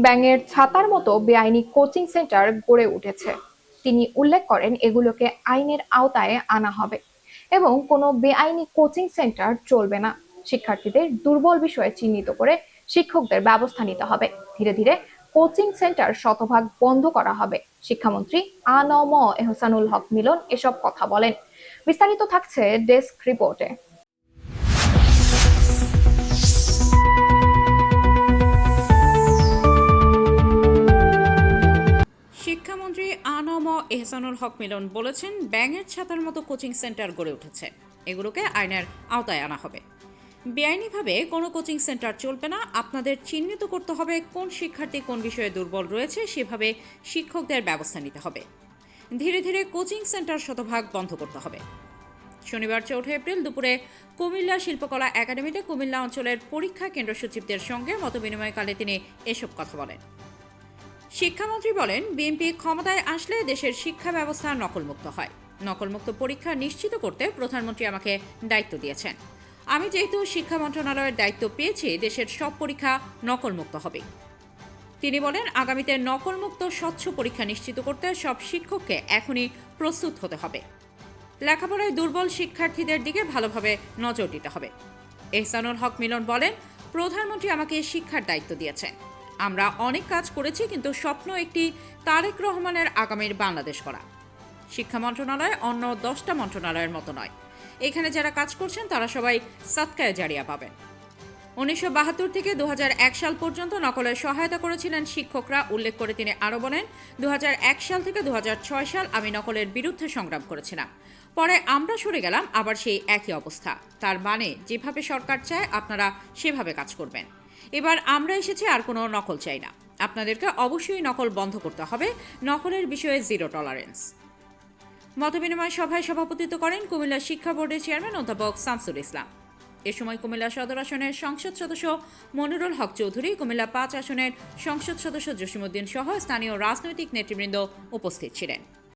ব্যাঙের ছাতার মতো বেআইনি কোচিং সেন্টার গড়ে উঠেছে। তিনি উল্লেখ করেন এগুলোকে আইনের আওতায় আনা হবে এবং কোনো বেআইনি কোচিং সেন্টার চলবে না। শিক্ষার্থীদের দুর্বল বিষয়ে চিহ্নিত করে শিক্ষকদের ব্যবস্থা নিতে হবে। ধীরে ধীরে কোচিং সেন্টার শতভাগ বন্ধ করা হবে। শিক্ষামন্ত্রী আ.ন.ম এহসানুল হক মিলন এসব কথা বলেন। বিস্তারিত থাকছে ডেস্ক রিপোর্টে। শিক্ষামন্ত্রী আ.ন.ম এহসানুল হক মিলন বলেছেন, ব্যাঙের ছাতার মতো কোচিং সেন্টার গড়ে উঠেছে, এগুলোকে আইনের আওতায় আনা হবে। বেআইনিভাবে কোনো কোচিং সেন্টার চলবে না। আপনাদের চিহ্নিত করতে হবে কোন শিক্ষার্থী কোন বিষয়ে দুর্বল রয়েছে, সেভাবে শিক্ষকদের ব্যবস্থা নিতে হবে। ধীরে ধীরে কোচিং সেন্টার শতভাগ বন্ধ করতে হবে। শনিবার 4 এপ্রিল দুপুরে কুমিল্লা শিল্পকলা একাডেমিতে কুমিল্লা অঞ্চলের পরীক্ষা কেন্দ্র সচিবদের সঙ্গে মতবিনিময়কালে তিনি এসব কথা বলেন। শিক্ষামন্ত্রী বলেন, বিএনপি ক্ষমতায় আসলে দেশের শিক্ষা ব্যবস্থা নকলমুক্ত হয়। নকলমুক্ত পরীক্ষা নিশ্চিত করতে প্রধানমন্ত্রী আমাকে দায়িত্ব দিয়েছেন। আমি যেহেতু শিক্ষা মন্ত্রণালয়ের দায়িত্ব পেয়েছি, দেশের সব পরীক্ষা নকলমুক্ত হবে। তিনি বলেন, আগামীতে নকলমুক্ত স্বচ্ছ পরীক্ষা নিশ্চিত করতে সব শিক্ষককে এখনই প্রস্তুত হতে হবে। লেখাপড়ায় দুর্বল শিক্ষার্থীদের দিকে ভালোভাবে নজর দিতে হবে। এহসানুল হক মিলন বলেন, প্রধানমন্ত্রী আমাকে শিক্ষার দায়িত্ব দিয়েছেন। আমরা অনেক কাজ করেছি, কিন্তু স্বপ্ন একটি তারেক রহমানের আগামীর বাংলাদেশ করা। শিক্ষা মন্ত্রণালয় অন্য 10টা মন্ত্রণালয়ের মতো নয়। এখানে যারা কাজ করছেন তারা সবাই সাদকায়ে জারিয়া পাবেন। 1972 থেকে 2001 সাল পর্যন্ত নকলের সহায়তা করেছিলেন শিক্ষকরা উল্লেখ করে তিনি আরও বলেন, 2001 সাল থেকে 2006 সাল আমি নকলের বিরুদ্ধে সংগ্রাম করেছিলাম। পরে আমরা সরে গেলাম, আবার সেই একই অবস্থা। তার মানে যেভাবে সরকার চায় আপনারা সেভাবে কাজ করবেন। এবার আমরা এসেছি, আর কোনো নকল চাই না। আপনাদেরকে অবশ্যই নকল বন্ধ করতে হবে। নকলের বিষয়ে জিরো টলারেন্স। মতবিনিময় সভায় সভাপতিত্ব করেন কুমিল্লা শিক্ষা বোর্ডের চেয়ারম্যান অধ্যাপক শামসুল ইসলাম। এ সময় কুমিল্লা সদর আসনের সংসদ সদস্য মনিরুল হক চৌধুরী, কুমিল্লা 5 আসনের সংসদ সদস্য জসিমউদ্দিন সহ স্থানীয় রাজনৈতিক নেতৃবৃন্দ উপস্থিত ছিলেন।